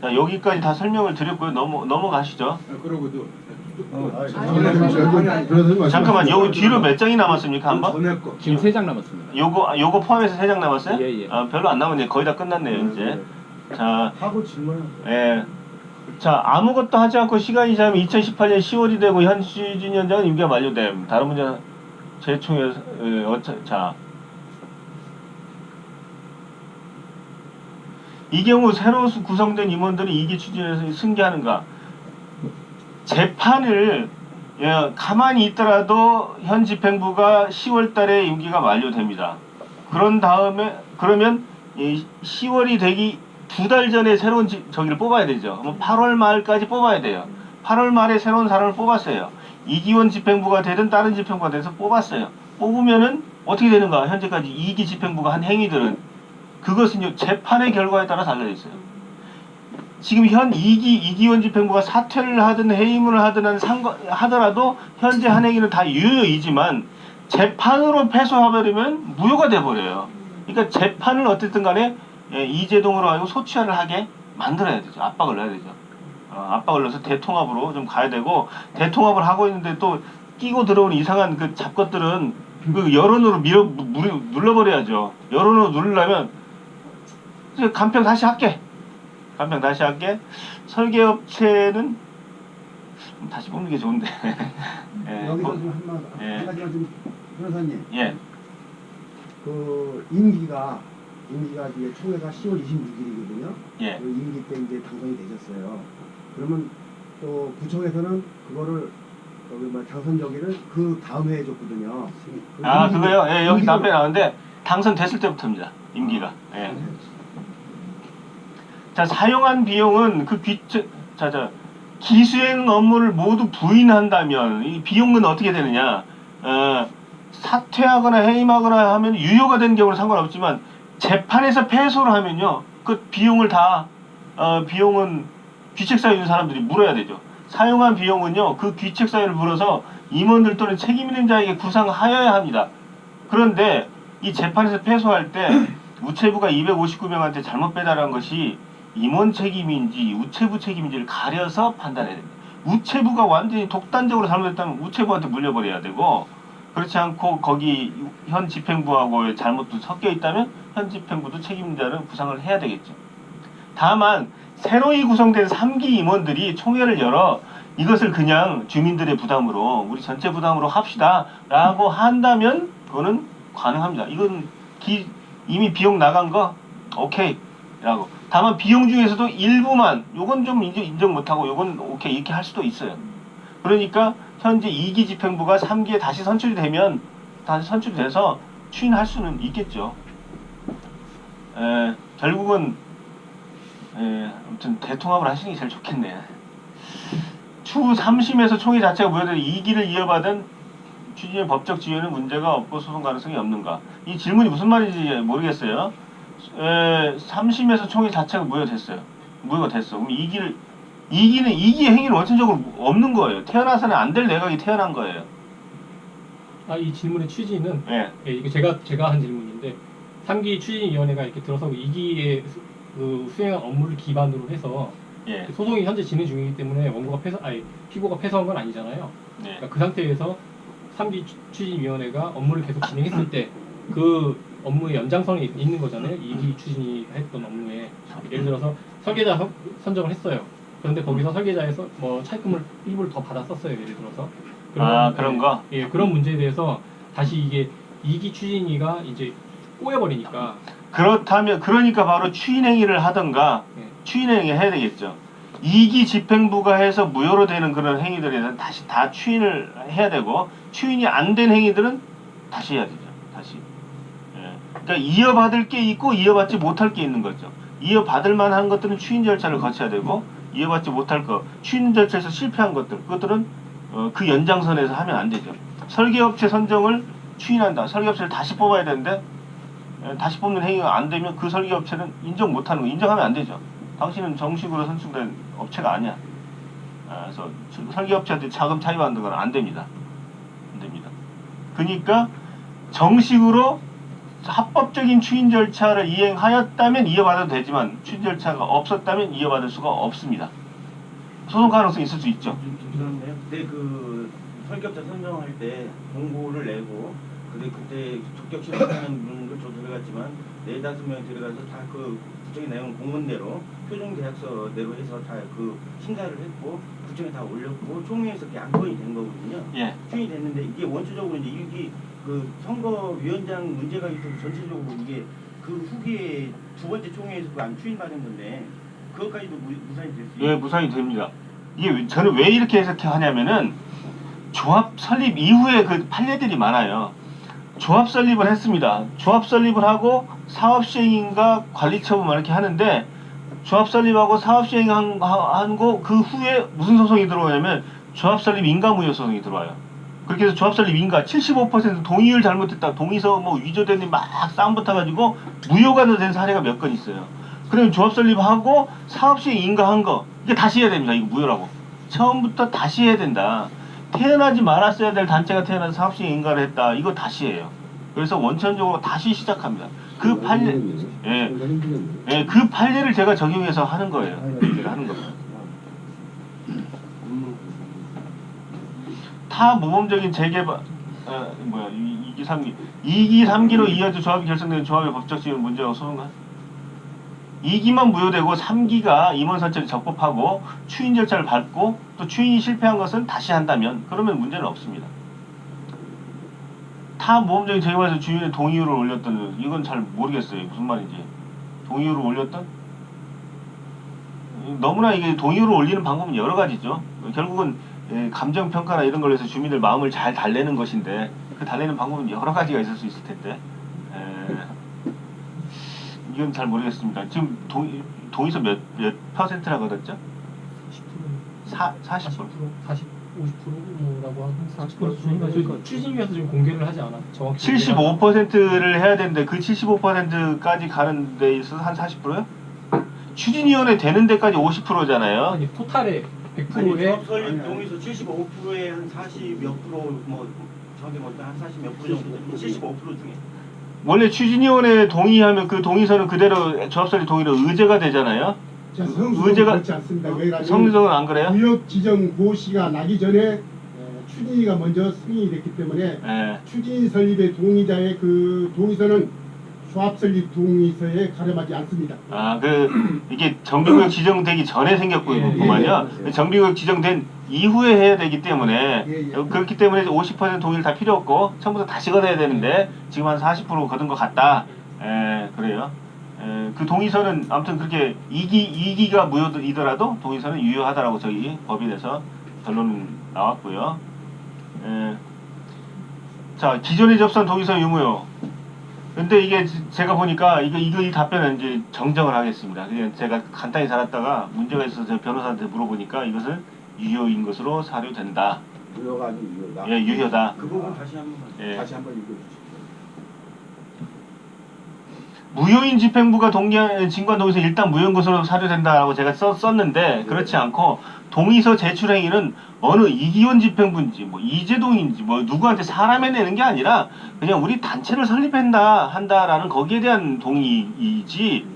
자, 여기까지 다 설명을 드렸고요. 넘어가시죠. 그러고도 잠깐만, 여기 뒤로 몇 장이 남았습니까? 한 번? 전에 거 지금 3장 남았습니다. 요거 포함해서 3장 남았어요? 예, 예. 아, 별로 안 남았네요. 거의 다 끝났네요, 이제. 자, 하고 질문. 예. 자, 아무것도 하지 않고 시간이 지나면 2018년 10월이 되고 현 시즌 연장은 임기가 만료됨. 다른 문제는 재총회, 자. 이 경우 새로 구성된 임원들은 이기 추진에서 승계하는가? 재판을 가만히 있더라도 현 집행부가 10월 달에 임기가 만료됩니다. 그런 다음에 그러면 10월이 되기 2달 전에 새로운 저기를 뽑아야 되죠. 그럼 8월 말까지 뽑아야 돼요. 8월 말에 새로운 사람을 뽑았어요. 이기원 집행부가 되든 다른 집행부가 돼서 뽑았어요. 뽑으면은 어떻게 되는가? 현재까지 2기 집행부가 한 행위들은 그것은요, 재판의 결과에 따라 달려 있어요. 지금 현 2기원 집행부가 사퇴를 하든 해임을 하든 하더라도 현재 한 행위는 다 유효이지만 재판으로 패소해버리면 무효가 돼버려요. 그러니까 재판을 어쨌든 간에 이재동으로 하고 소취하를 하게 만들어야 되죠. 압박을 넣어야 되죠. 압박을 넣어서 대통합으로 좀 가야 되고, 대통합을 하고 있는데 또 끼고 들어오는 이상한 그 잡것들은 그 여론으로 눌러버려야죠. 여론으로 누르려면 이제 간평 다시 할게. 간평 다시 할게. 설계업체는 다시 뽑는 게 좋은데. 예, 여기서 좀 한 가지만 좀 변호사님. 예. 그 임기가 이제 총회가 10월 26일이거든요. 예. 그 임기 때 이제 당선이 되셨어요. 그러면 또 구청에서는 그거를 당선적기를 그 다음 해에 줬거든요. 아, 그거요? 예, 여기 답변 나오는데 당선됐을 때부터입니다. 임기가. 예. 자, 사용한 비용은 그 기수행 업무를 모두 부인한다면 이 비용은 어떻게 되느냐? 사퇴하거나 해임하거나 하면 유효가 되는 경우는 상관없지만 재판에서 패소를 하면요, 그 비용을 다 비용은 귀책사유 있는 사람들이 물어야 되죠. 사용한 비용은요, 그 귀책사유를 물어서 임원들 또는 책임 있는 자에게 구상하여야 합니다. 그런데 이 재판에서 패소할 때 우체부가 259명한테 잘못 배달한 것이 임원 책임인지 우체부 책임인지를 가려서 판단해야 됩니다. 우체부가 완전히 독단적으로 잘못했다면 우체부한테 물려버려야 되고, 그렇지 않고 거기 현 집행부하고의 잘못도 섞여 있다면 현 집행부도 책임자는 구상을 해야 되겠죠. 다만 새로이 구성된 3기 임원들이 총회를 열어 이것을 그냥 주민들의 부담으로 우리 전체 부담으로 합시다 라고 한다면 그거는 가능합니다. 이건 이미 비용 나간 거 오케이 라고. 다만 비용 중에서도 일부만 요건 좀 인정 못하고 요건 오케이 이렇게 할 수도 있어요. 그러니까 현재 2기 집행부가 3기에 다시 선출이 되면 다시 선출이 돼서 추인할 수는 있겠죠. 결국은 아무튼 대통합을 하시는 게 제일 좋겠네. 추후 3심에서 총회 자체가 무효되는 2기를 이어받은 추진의 법적 지위에는 문제가 없고 소송 가능성이 없는가? 이 질문이 무슨 말인지 모르겠어요. 3심에서 총회 자체가 무효됐어요. 무효가 됐어. 그럼 2기의 행위는 원천적으로 없는 거예요. 태어나서는 안 될 내각이 태어난 거예요. 아, 이 질문의 취지는 예. 이게 제가 한 질문인데 3기 추진위원회가 이렇게 들어서 2기의 그 수행한 업무를 기반으로 해서 예. 소송이 현재 진행 중이기 때문에 피고가 패소한 건 아니잖아요. 네. 그러니까 그 상태에서 3기 추진위원회가 업무를 계속 진행했을 때 그 업무의 연장선이 있는 거잖아요. 2기 추진이 했던 업무에. 예를 들어서 설계자 선정을 했어요. 그런데 거기서 설계자에서 뭐 차입금을 일부를 더 받았었어요. 예를 들어서. 그런 거? 예, 그런 문제에 대해서 다시 이게 2기 추진위가 이제 꼬여버리니까. 그렇다면, 그러니까 바로 추인행위를 하던가, 추인행위 해야 되겠죠. 2기 집행부가 해서 무효로 되는 그런 행위들에 대해서는 다시 다 추인을 해야 되고, 추인이 안 된 행위들은 다시 해야 되죠. 다시. 그러니까 이어받을 게 있고 이어받지 못할 게 있는 거죠. 이어받을 만한 것들은 추인 절차를 거쳐야 되고, 이어받지 못할 거, 추인 절차에서 실패한 것들, 그것들은 그 연장선에서 하면 안 되죠. 설계업체 선정을 추인한다. 설계업체를 다시 뽑아야 되는데 다시 뽑는 행위가 안 되면 그 설계업체는 인정 못하는 거, 인정하면 안 되죠. 당신은 정식으로 선출된 업체가 아니야. 그래서 설계업체한테 자금 차입하는 건 안 됩니다. 안 됩니다. 그러니까 정식으로 합법적인 추인 절차를 이행하였다면 이어받아도 되지만 추인 절차가 없었다면 이어받을 수가 없습니다. 소송 가능성이 있을 수 있죠. 그런데요. 그때 그 설격자 선정할 때 공고를 내고 그때 적격 신청하는 분들 저도 들어갔지만 4-5명 들어가서 다 그 구청의 내용 공문대로 표준 계약서대로 해서 다 그 심사를 했고 구청에 다 올렸고 총회에서 그게 안건이 된 거거든요. 예. 추인이 됐는데 이게 원초적으로 이제 이게 그 선거위원장 문제가 있어서 전체적으로 이게 그 후기에 두 번째 총회에서 그 안 추인받은 건데 그것까지도 무산이 될 수 있어요. 예, 무산이 됩니다. 이게 저는 왜 이렇게 해석하냐면은 조합 설립 이후에 그 판례들이 많아요. 조합 설립을 했습니다. 조합 설립을 하고 사업 시행인가 관리 처분 이렇게 하는데 조합 설립하고 사업 시행하고 그 후에 무슨 소송이 들어오냐면 조합 설립 인가무효 소송이 들어와요. 그렇게 해서 조합 설립 인가 75% 동의를 잘못했다. 동의서 뭐 위조되니 막 싸움 붙어가지고 무효가 된 사례가 몇 건 있어요. 그러면 조합 설립하고 사업 시행 인가한 거 이게 다시 해야 됩니다. 이거 무효라고. 처음부터 다시 해야 된다. 태어나지 말았어야 될 단체가 태어나서 사업 시행 인가를 했다. 이거 다시 해요. 그래서 원천적으로 다시 시작합니다. 그 판례, 예, 그 판례를 제가 적용해서 하는 거예요. 제가 하는 겁니다. 타 모범적인 재개발, 2기 3기, 2기 3기로 이어져 조합이 결성되는 조합의 법적 지위는 문제가 소송가. 2기만 무효되고 3기가 임원 선출이 적법하고 추인 절차를 밟고 또 추인이 실패한 것은 다시 한다면 그러면 문제는 없습니다. 타 모범적인 재개발에서 주인의 동의율을 올렸던 이건 잘 모르겠어요. 무슨 말인지. 동의율을 올렸던? 너무나 이게 동의율을 올리는 방법은 여러 가지죠. 결국은 감정평가나 이런 걸로 해서 주민들 마음을 잘 달래는 것인데 그 달래는 방법은 여러 가지가 있을 수 있을 텐데 이건 잘 모르겠습니다. 지금 동의서 몇 퍼센트라고 그랬죠? 40%? 50%라고 하고 40% 수준인가 추진위에서 지금 공개를 하지 않아. 정확히 75%를 해야 되는데 그 75%까지 가는 데 있어서 한 40%요? 추진위원회 되는 데까지 50%잖아요. 아니 토탈의 아니 100%의 조합 설립 동의서 75%에 한 40 몇 프로 뭐 정확히 한 40 몇 프로 정도 75% 중에 원래 추진위원회 동의하면 그 동의서는 그대로 조합설립 동의로 의제가 되잖아요. 자, 성수는 의제가 그렇지 않습니다. 왜냐하면 성수는 안 그래요? 구역 지정 고시가 나기 전에 추진위가 먼저 승인이 됐기 때문에 예. 추진 설립의 동의자의 그 동의서는 조합 설립 동의서에 가름하지 않습니다. 아, 이게 정비구역 지정되기 전에 생겼구만요. 예. 정비구역 지정된 이후에 해야 되기 때문에 예. 그렇기 때문에 50% 동의를 다 필요 없고 처음부터 다시 걷어야 되는데 지금 한 40% 걷은 것 같다. 그래요. 그 동의서는 아무튼 그렇게 2기가 무효이더라도 동의서는 유효하다라고 저희 법인에서 결론은 나왔고요. 자, 기존에 접수한 동의서 유무효. 근데 이게 제가 보니까 이 답변은 이제 정정을 하겠습니다. 그냥 제가 간단히 살았다가 문제가 있어서 제 변호사한테 물어보니까 이것은 유효인 것으로 사료된다. 유효가 아니고 유효다. 예, 유효다. 그 부분 다시 한번 예. 다시 한번 읽어주시죠. 무효인 집행부가 진관 동의서 일단 무효인 것으로 사료된다라고 제가 썼는데 그렇지 않고 동의서 제출 행위는 어느 이기원 집행부인지 뭐 이재동인지 뭐 누구한테 사람에 내는 게 아니라 그냥 우리 단체를 한다라는 거기에 대한 동의이지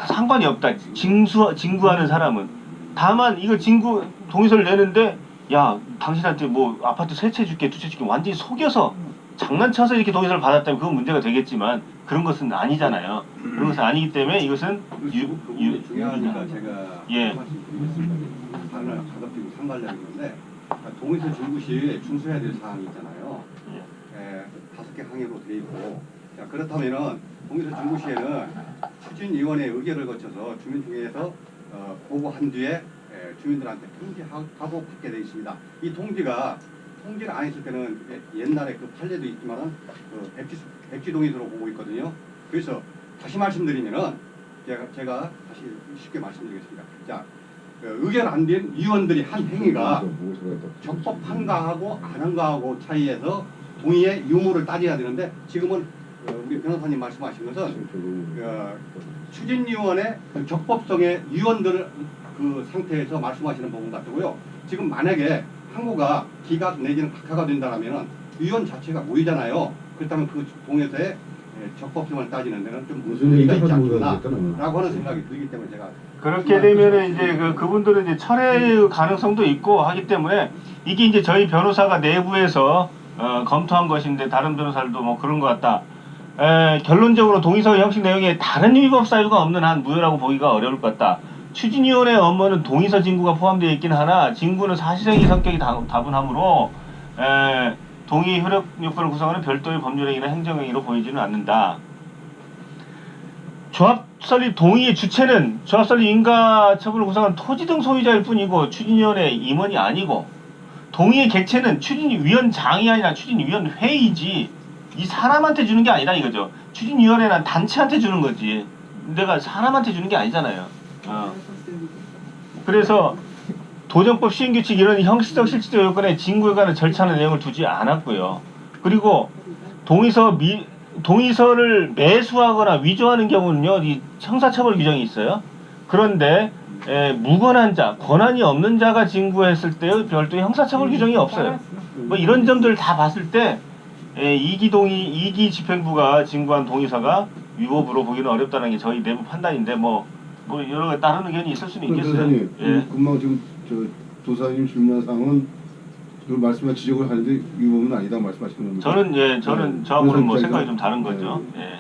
상관이 없다. 징구하는 사람은 다만 이거 동의서를 내는데 야 당신한테 뭐 아파트 세 채 줄게 두 채 줄게 완전히 속여서 장난쳐서 이렇게 동의서를 받았다면 그건 문제가 되겠지만 그런 것은 아니잖아요. 그런 것은 아니기 때문에 이것은 중요하니까 제가 예. 하나 가급적 상관련이 있는데 동의서 준구 시 준수해야 될 사항이 있잖아요. 5개 항의로 되어 있고 그렇다면은 동의서 준구 시에는 추진위원회 의결을 거쳐서 주민 중에서 보고한 뒤에 주민들한테 통지하고 받게 되어 있습니다. 이 통지를 안 했을 때는 옛날에 그 판례도 있지만은 백지 동의서로 보고 있거든요. 그래서 다시 말씀드리면은 제가 다시 쉽게 말씀드리겠습니다. 자, 의결 안 된 위원들이 한 행위가 적법한가 하고 안 한가 하고 차이에서 동의의 유무를 따져야 되는데 지금은 우리 변호사님 말씀하신 것은 추진위원회 적법성의 위원들 그 상태에서 말씀하시는 부분 같고요. 지금 만약에 항고가 기각 내지는 각하가 된다면 위원 자체가 모이잖아요. 그렇다면 그 동에서의 적법성을 따지는 데는 좀 무슨 문제가 얘기인지 있지 잘 않겠나 모르겠잖아. 라고 하는 생각이 들기 때문에 제가 그렇게 되면은 이제 그분들은 이제 철회의 가능성도 있고 하기 때문에 이게 이제 저희 변호사가 내부에서 검토한 것인데 다른 변호사들도 뭐 그런 것 같다. 결론적으로 동의서 형식 내용에 다른 위법 사유가 없는 한 무효라고 보기가 어려울 것 같다. 추진위원회 업무는 동의서 징구가 포함되어 있긴 하나 징구는 사실행위 성격이 다분하므로 동의 효력 요건을 구성하는 별도의 법률행위나 행정행위로 보이지는 않는다. 조합 설립 동의의 주체는 조합 설립 인가처분을 구성한 토지 등 소유자일 뿐이고 추진위원회 임원이 아니고 동의의 객체는 추진위원장이 아니라 추진위원회이지 이 사람한테 주는 게 아니다 이거죠. 추진위원회는 단체한테 주는 거지. 내가 사람한테 주는 게 아니잖아요. 그래서 도정법 시행규칙 이런 형식적 실질적 요건에 징구에 관한 절차나 내용을 두지 않았고요. 그리고 동의서를 매수하거나 위조하는 경우는요, 이 형사처벌 규정이 있어요. 그런데 무권한 자, 권한이 없는 자가 징구했을 때 별도의 형사처벌 규정이 없어요. 뭐 이런 점들을 다 봤을 때 이기 집행부가 징구한 동의서가 위법으로 보기는 어렵다는 게 저희 내부 판단인데 뭐 여러 가지 다른 의견이 있을 수는 있겠어요. 변호사님, 예. 금방 지금 저 도사님 질문한 사항은 그 말씀과 지적을 하는데 위법은 아니다 말씀하시는 겁니다. 저는 저하고는 뭐 생각이 좀 다른 거죠. 예.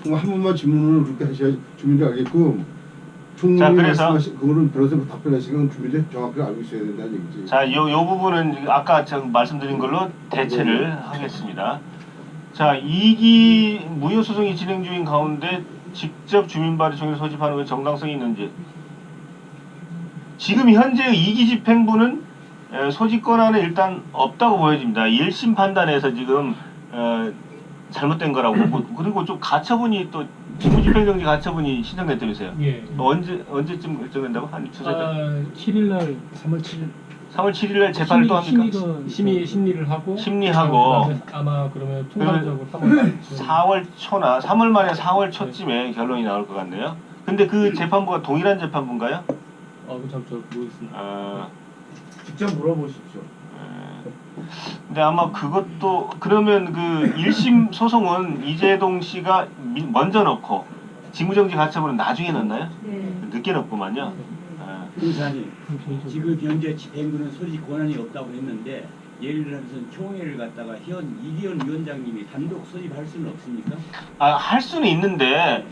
그럼 한 번만 질문을 그렇게 하셔야 주민들이 알겠고 자, 총무님 그래서 말씀하신 그거는 변호사님 답변하시면 주민들이 정확하게 알고 있어야 된다는 얘기지. 자, 요 부분은 아까 제가 말씀드린 걸로 대체를 하겠습니다. 자, 이기 무효소송이 진행 중인 가운데 직접 주민발의 총회를 소집하는 게 정당성이 있는지. 지금 현재 이기 집행부는 소집 권한은 일단 없다고 보여집니다. 1심 판단에서 지금 잘못된 거라고 보고 그리고 좀 가처분이 또 직무집행정지 가처분이 신청됐다면서요. 예. 언제쯤 결정된다고? 한 두세 달? 7일날 3월 7일 3월 7일날 재판을 또 합니까? 심리를 하고 심리하고 그다음에 아마 그러면 통상적으로 3월 말쯤 4월 초나 3월 말에 4월 초쯤에 결론이 나올 것 같네요. 근데 그 재판부가 동일한 재판부인가요? 저 모르겠습니다. 직접 물어보십시오. 근데 아마 그것도 그러면 그 1심 소송은 이재동 씨가 먼저 넣고 직무정지 가처분은 나중에 넣나요? 네. 늦게 넣구만요. 변호사님, 지금 현재 집행부는 소집 권한이 없다고 했는데 예를 들어서 총회를 갖다가 이기현 위원장님이 단독 소집할 수는 없습니까? 할 수는 있는데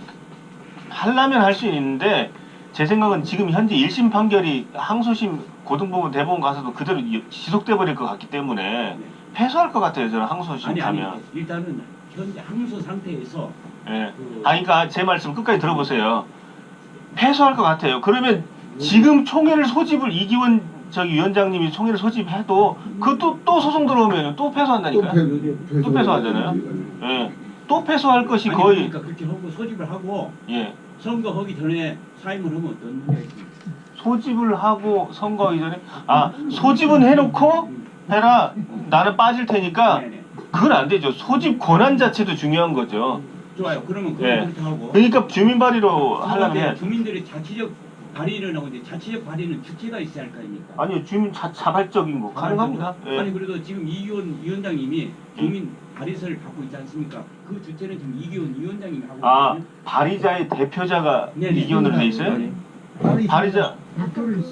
하려면 할 수는 있는데 제 생각은 지금 현재 1심 판결이 항소심 고등법원 대법원 가서도 그대로 지속돼 버릴 것 같기 때문에 패소할 것 같아요. 저는 항소심 아니 가면. 일단은 현재 항소 상태에서 예. 그러니까 제 말씀 끝까지 들어보세요. 패소할 것 같아요. 그러면 지금 총회를 소집을 이기원 위원장님이 총회를 소집해도 그것도 또 소송 들어오면 또 패소한다니까요. 또 패소하잖아요. 예. 또 패소할 것이 아니, 거의 그러니까 그렇게 하고 소집을 하고 예. 선거하기 전에 사임을 하면 어떤 문제가 있습니까? 소집을 하고 선거하기 전에 소집은 해놓고 해라 나는 빠질 테니까 네네. 그건 안 되죠. 소집 권한 자체도 중요한 거죠. 좋아요. 그러면 예. 그렇게 하고 그러니까 주민 발의로 하려면 주민들의 자치적 발의를 하는데 자치적 발의는 주체가 있어야 할 거 아닙니까? 아니요 주민 자발적인 거 가능합니다. 예. 아니 그래도 지금 이기원 위원장님이 주민 발의서를 갖고 있지 않습니까? 그 주체는 지금 이기원 위원장님이 하고 있거든요. 발의자의 대표자가 네네. 이기원으로 돼 있어요? 발의자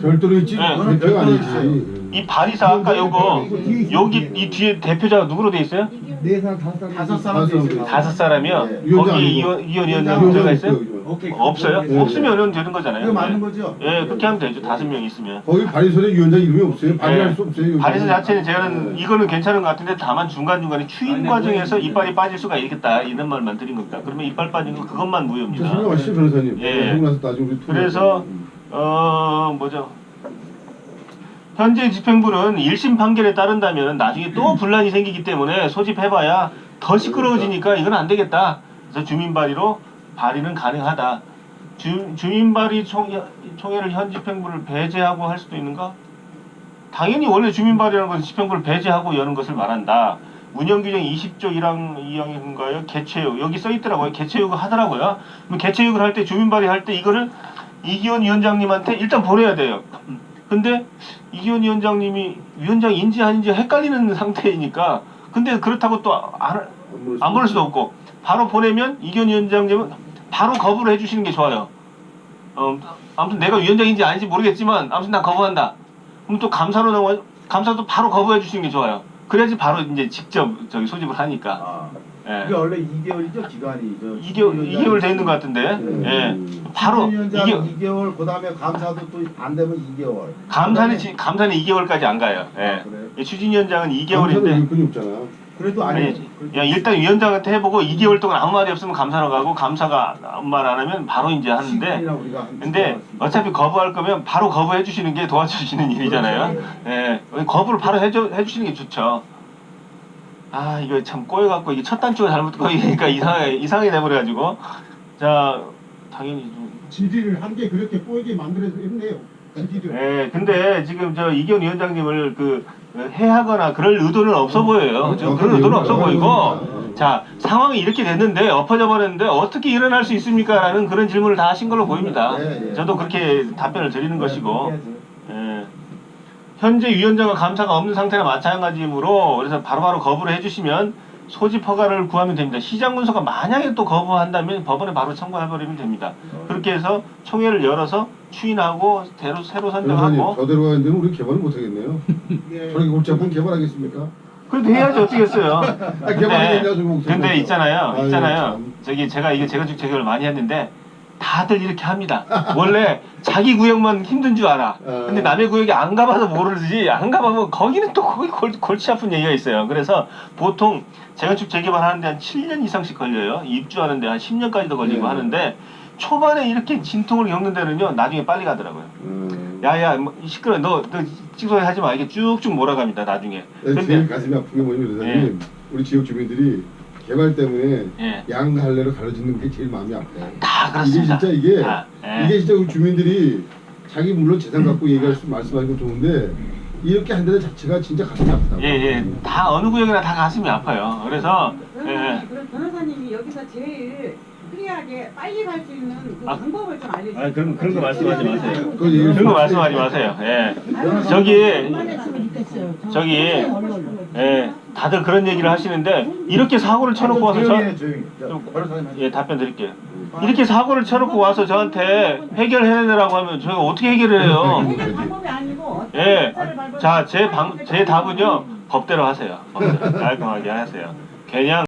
별도로 있지 네. 대표가 아니지. 이 발의사 아까 여기 이 뒤에 대표자가 누구로 돼 있어요? 4살 5살 5 사람이요. 위원장 거기 아니고. 이기원 위원장 들어가 있어요? 오케이. 없어요? 네. 없으면은 되는 거잖아요. 그거 맞는 예. 거죠? 예, 그렇게 하면 되죠. 5명 있으면. 거기 발의소에 위원장 이름이 없어요. 발의할 네. 수 없어요. 발의서 자체는 저는 네. 이거는 괜찮은 것 같은데 다만 중간중간에 추인 아니, 과정에서 네. 이빨이 빠질 수가 있겠다 이런 말만 드린 겁니다. 그러면 이빨 빠진 건 그것만 무효입니다. 설명하시죠 변호사님. 예. 하고 나서 나중에 우리 그래서 뭐죠? 현재 집행부는 1심 판결에 따른다면 나중에 또 분란이 생기기 때문에 소집해봐야 더 시끄러워지니까 이건 안 되겠다. 그래서 주민 발의로 발의는 가능하다. 주민 발의 총회를 현 집행부를 배제하고 할 수도 있는가? 당연히 원래 주민 발의라는 것은 집행부를 배제하고 여는 것을 말한다. 운영규정 20조 1항 2항인가요? 개최욕 여기 써 있더라고요. 개최욕을 하더라고요. 그럼 개최욕을 할 때 주민 발의할 때 이거를 이기원 위원장님한테 일단 보내야 돼요. 근데 이기원 위원장님이 위원장인지 아닌지 헷갈리는 상태이니까 근데 그렇다고 또 안 보낼 수도 없고 바로 보내면 이기현 위원장님은 바로 거부를 해주시는 게 좋아요. 아무튼 내가 위원장인지 아닌지 모르겠지만 아무튼 난 거부한다. 그럼 또 감사로 넘어 감사도 바로 거부해 주시는 게 좋아요. 그래야지 바로 이제 직접 저기 소집을 하니까. 아, 예. 이게 원래 2개월이죠 기간이. 2개월 돼 있는 것 같은데. 예. 바로 2개월 그다음에 감사도 또 안 되면 2개월. 감사는 2개월까지 안 가요. 예. 그래요? 추진위원장은 감사는 2개월인데. 일꾼이 없잖아. 그래도 아니, 야, 일단 위원장한테 해보고 2개월 동안 아무 말이 없으면 감사로 가고 감사가 아무 말 안 하면 바로 이제 하는데. 근데 어차피 거부할 거면 바로 거부해 주시는 게 도와주시는 일이잖아요. 예. 거부를 바로 해주시는 게 좋죠. 아, 이거 참 꼬여갖고 이게 첫 단추가 잘못 꼬이니까 이상하게 돼버려가지고. 자, 당연히 좀. 질의를 한 게 그렇게 꼬이게 만들어서 했네요. 질의를. 예, 근데 지금 저 이기현 위원장님을 해하거나 그럴 의도는 없어 보여요. 그런 의도는 없어 보이고, 자, 상황이 이렇게 됐는데, 엎어져 버렸는데, 어떻게 일어날 수 있습니까? 라는 그런 질문을 다 하신 걸로 보입니다. 저도 그렇게 답변을 드리는 것이고, 예. 현재 위원장과 감사가 없는 상태나 마찬가지이므로, 그래서 바로바로 거부를 해주시면, 소집 허가를 구하면 됩니다. 시장 문서가 만약에 또 거부한다면 법원에 바로 청구해버리면 됩니다. 그렇게 해서 총회를 열어서 추인하고 새로 선정하고. 저대로 가는 데는 우리 개발을 못하겠네요. 저렇게 골치 아픈 개발하겠습니까? 그래도 해야지 어떻겠어요. 개발하겠냐 근데 있잖아요. 참. 저기 제가 재건축 재개발 많이 했는데 다들 이렇게 합니다. 원래 자기 구역만 힘든 줄 알아. 근데 남의 구역에 안 가봐서 모르지. 안 가보면 거기는 또 거기 골치 아픈 얘기가 있어요. 그래서 보통 재건축 재개발 하는데 한 7년 이상씩 걸려요. 입주하는데 한 10년까지도 걸리고 하는데 초반에 이렇게 진통을 겪는 데는요 나중에 빨리 가더라고요. 야야 뭐, 시끄러 너 찌소리 하지 마. 이게 쭉쭉 몰아갑니다 나중에. 제일 가슴이 아픈 게 뭐냐면 회장님, 우리 지역 주민들이 개발 때문에 양갈래로 가로짓는 게 제일 마음이 아파요. 다 그렇습니다. 이게 진짜 우리 주민들이 자기 물론 재산 갖고 얘기할 수 말씀하시고 좋은데 이렇게 한다는 자체가 진짜 가슴이 아프다. 다 어느 구역이나 다 가슴이 아파요. 그래서 그럼 변호사님이 여기서 제일 클리어하게 빨리 갈 수 있는 그 방법을 좀 알려주세요. 아, 그런 거 말씀하지 마세요. 그런 거 말씀하지 마세요. 예. 저기 다들 그런 얘기를 하시는데 이렇게 사고를 쳐놓고 와서 답변 드릴게요. 이렇게 사고를 쳐놓고 와서 저한테 해결해내라고 하면 저희가 어떻게 해결을 해요? 해결 방법이 아니고 자, 제 답은요 법대로 하세요. 법대로 깔끔하게 하세요. 그냥